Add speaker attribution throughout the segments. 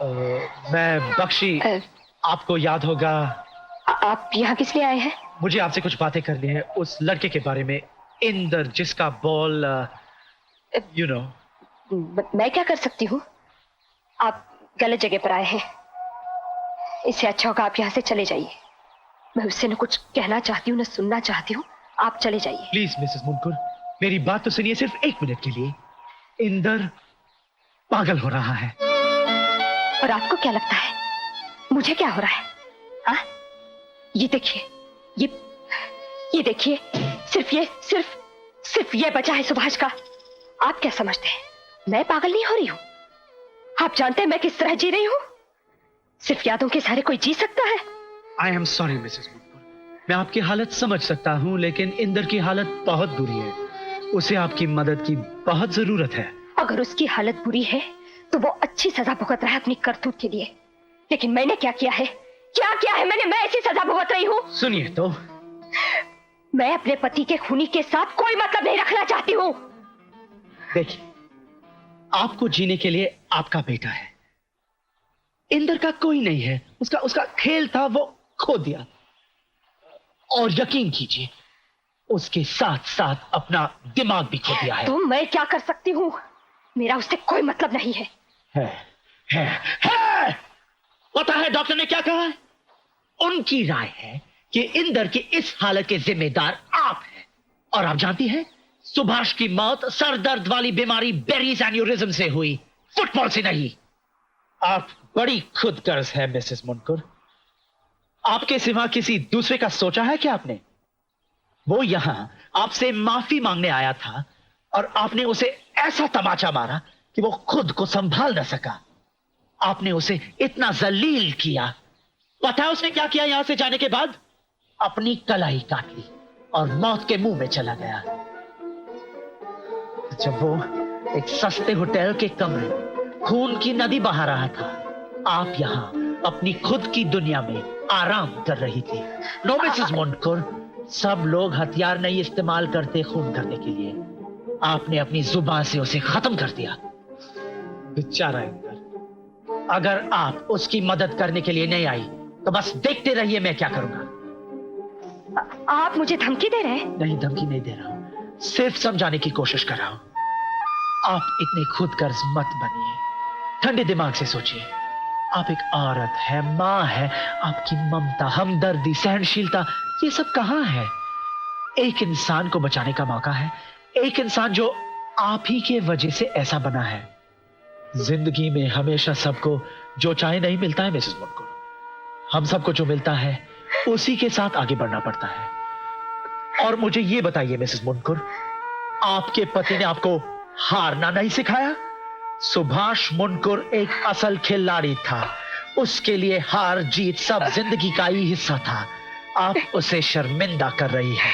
Speaker 1: मैं बख्शी, आपको याद होगा।
Speaker 2: आप यहाँ किस लिए आए हैं?
Speaker 1: मुझे आपसे कुछ बातें करनी है उस लड़के के बारे में, इंदर, जिसका बॉल यू नो।
Speaker 2: मैं क्या कर सकती हूँ? आप गलत जगह पर आए हैं। इससे अच्छा होगा आप यहाँ से चले जाइए। मैं उससे न कुछ कहना चाहती हूँ न सुनना चाहती हूँ। आप चले जाइए
Speaker 1: प्लीज मिसेस मुनकुर, मेरी बात तो सुनिए सिर्फ 1 मिनट के लिए। इंदर पागल हो रहा है।
Speaker 2: और आपको क्या लगता है मुझे क्या हो रहा है? हाँ, ये देखिए, ये देखिए, सिर्फ ये बचा है सुभाष का। आप क्या समझते हैं मैं पागल नहीं हो रही हूँ? आप जानते हैं मैं किस तरह जी रही हूँ? सिर्फ यादों के सहारे कोई जी सकता है?
Speaker 1: आई एम सॉरी मिसेस मुनकुर, मैं आपकी हालत समझ सकता हूँ, लेकिन इंदर की हालत बहुत बुरी है। उसे आपकी मदद की बहुत जरूरत है।
Speaker 2: अगर उसकी हालत बुरी है तो वो अच्छी सजा भुगत रहा है अपनी करतूत के लिए। लेकिन मैंने क्या किया है? क्या किया है मैंने? मैं ऐसी सजा भुगत रही हूँ?
Speaker 1: सुनिए तो,
Speaker 2: मैं अपने पति के खूनी के साथ कोई मतलब नहीं रखना चाहती हूँ।
Speaker 1: देखिए, आपको जीने के लिए आपका बेटा है, इंदर का कोई नहीं है। उसका खेल था, वो खो दिया। और यकीन कीजिए उसके साथ साथ अपना दिमाग भी खो दिया है।
Speaker 2: तो मैं क्या कर सकती हूँ? मेरा उससे कोई मतलब नहीं है।
Speaker 1: है। पता है डॉक्टर ने क्या कहा है? उनकी राय है कि इंदर की इस हालत के जिम्मेदार आप हैं। और आप जानती हैं, सुभाष की मौत सर दर्द वाली बीमारी बेरीज एन्यूरिज्म से हुई, फुटबॉल से नहीं। आप बड़ी खुदगर्ज है मिसेस मुनकुर। आपके सिवा किसी दूसरे का सोचा है क्या आपने? वो यहां आपसे माफी मांगने आया था और आपने उसे ऐसा तमाचा मारा कि वो खुद को संभाल न सका। आपने उसे इतना जलील किया। पता है उसने क्या किया? यहां से जाने के बाद अपनी कलाई काट ली और मौत के मुंह में चला गया। जब वो एक सस्ते होटल के कमरे में खून की नदी बहा रहा था, आप यहां अपनी खुद की दुनिया में आराम कर रही थी। नो मिसेस मुनकुर, सब लोग हथियार नहीं इस्तेमाल करते खून करने के लिए। आपने अपनी जुबान से उसे खत्म कर दिया। बेचारा इंदर, अगर आप उसकी मदद करने के लिए नहीं आई तो बस देखते रहिए मैं क्या करूंगा।
Speaker 2: आप मुझे धमकी दे रहे हैं?
Speaker 1: नहीं, धमकी नहीं दे रहा हूं, सिर्फ समझाने की कोशिश कर रहा हूं। आप इतने खुदगर्ज मत बनिए, ठंडे दिमाग से सोचिए। आप एक औरत है, मां है। आपकी ममता, हमदर्दी, सहनशीलता, ये सब कहां है? एक इंसान को बचाने का मौका है, एक इंसान जो आप ही के वजह से ऐसा बना है। जिंदगी में हमेशा सबको जो चाहे नहीं मिलता है मिसेस मुनकुर। हम सबको जो मिलता है उसी के साथ आगे बढ़ना पड़ता है। और मुझे ये बताइए मिसेस मुनकुर, आपके पति ने आपको हारना नहीं सिखाया? सुभाष मुनकुर एक असल खिलाड़ी था। उसके लिए हार जीत सब जिंदगी का ही हिस्सा था। आप उसे शर्मिंदा कर रही हैं।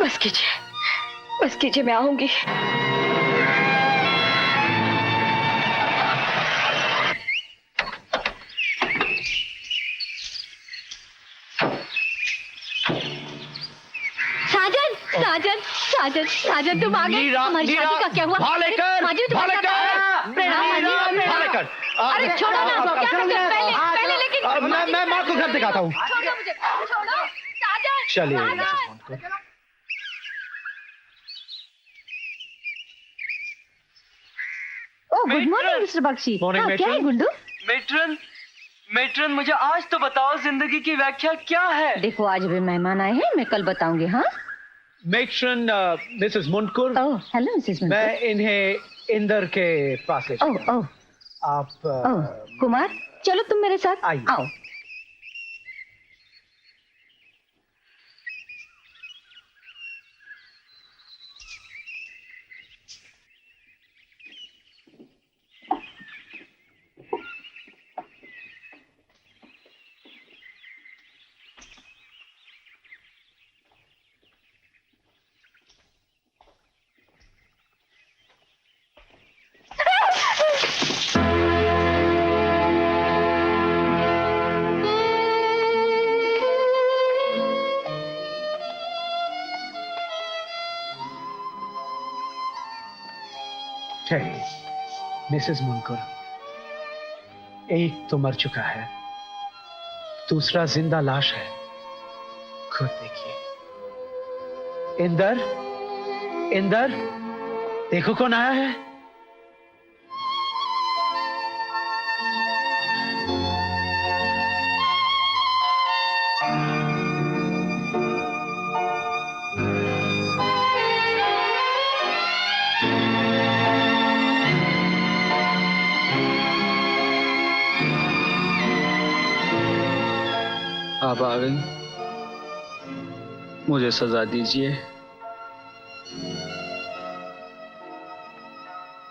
Speaker 2: बस कीजिए, मैं आऊंगी। साजन तुम आ गए। हमारी शादी का क्या हुआ? अरे छोड़ो ना, क्या करते हो? पहले लेकिन
Speaker 1: मैं माँ को घर दिखाता हूँ।
Speaker 2: छोड़ो मुझे, छोड़ो। साजन,
Speaker 1: चलिए
Speaker 2: Sajan.
Speaker 1: Mrs Munkur.
Speaker 2: Oh, good morning Mister Bakshi.
Speaker 1: Morning
Speaker 2: क्या है गुड्डू?
Speaker 3: मेट्रन मुझे आज तो बताओ, जिंदगी की व्याख्या क्या है?
Speaker 2: देखो, आज भी मेहमान आए हैं, मैं कल बताऊंगी। हाँ
Speaker 1: मेट्रन, मिसेस मुनकुर।
Speaker 2: ओह, हेलो मिसेस मुनकुर।
Speaker 1: मैं इन्हें इंदर के पास ले चलता हूं। आप
Speaker 2: कुमार, चलो तुम मेरे साथ
Speaker 1: आइए।
Speaker 2: आओ।
Speaker 1: मिसेस मुनकुर, एक तो मर चुका है, दूसरा जिंदा लाश है। खुद देखिए। इंदर, इंदर, देखो कौन आया है।
Speaker 4: आप आ गई, मुझे सजा दीजिए।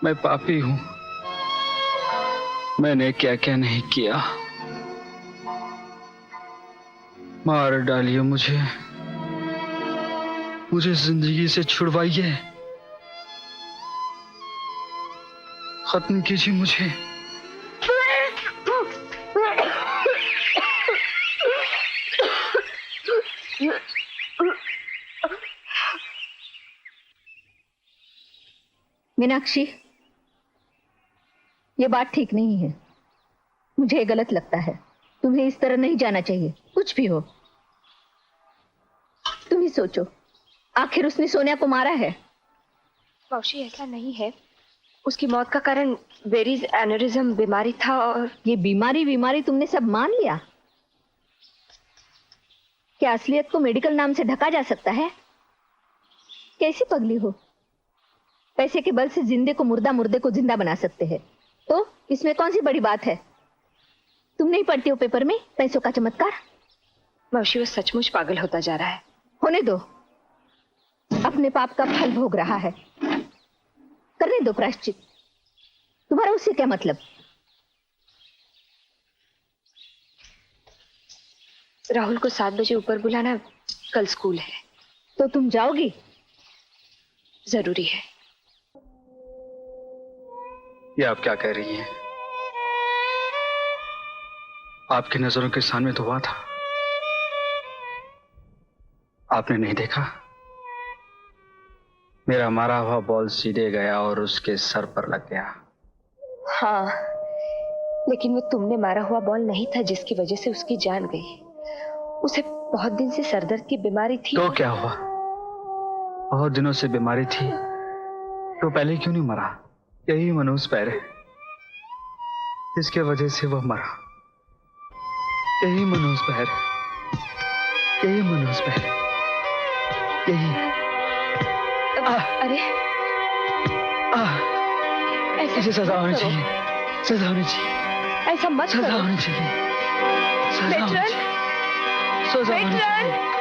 Speaker 4: मैं पापी हूं, मैंने क्या क्या नहीं किया। मार डालिए मुझे, मुझे जिंदगी से छुड़वाइए, खत्म कीजिए मुझे।
Speaker 5: मीनाक्षी, ये बात ठीक नहीं है। मुझे ये गलत लगता है। तुम्हें इस तरह नहीं जाना चाहिए, कुछ भी हो। तुम ही सोचो, आखिर उसने सोनिया को मारा है।
Speaker 2: मौसी, ऐसा नहीं है। उसकी मौत का कारण वेरीज एनेरिज्म बीमारी था। और
Speaker 5: ये बीमारी तुमने सब मान लिया? क्या असलियत को मेडिकल नाम से ढका जा सकता है? कैसी पगली हो? पैसे के बल से जिंदे को मुर्दा, मुर्दे को जिंदा बना सकते हैं। तो इसमें कौन सी बड़ी बात है? तुम नहीं पढ़ती हो पेपर में पैसों का चमत्कार?
Speaker 2: मौसी, वो सचमुच पागल होता जा रहा है।
Speaker 5: होने दो, अपने पाप का फल भोग रहा है। करने दो प्रायश्चित। तुम्हारा उससे क्या मतलब?
Speaker 2: राहुल को 7 बजे ऊपर बुलाना, कल स्कूल है।
Speaker 5: तो तुम जाओगी?
Speaker 2: जरूरी है।
Speaker 4: ये आप क्या कह रही हैं? आपकी नजरों के सामने तो हुआ था, आपने नहीं देखा? मेरा मारा हुआ बॉल सीधे गया और उसके सर पर लग गया।
Speaker 2: हाँ, लेकिन वो तुमने मारा हुआ बॉल नहीं था जिसकी वजह से उसकी जान गई। उसे बहुत दिन से सरदर्द की बीमारी थी।
Speaker 4: तो क्या हुआ? बहुत दिनों से बीमारी थी तो पहले क्यों नहीं मरा? यही मनोज पैर है जिसके वजह से वह मरा। यही मनोज पैर है, यही मनोज पैर है, यही।
Speaker 2: अरे
Speaker 1: इसे सजा होनी चाहिए, सजा होनी चाहिए,
Speaker 2: ऐसा मत
Speaker 1: सजा
Speaker 2: करो।
Speaker 1: होनी चाहिए, सजा होनी चाहिए, सजा होनी चाहिए।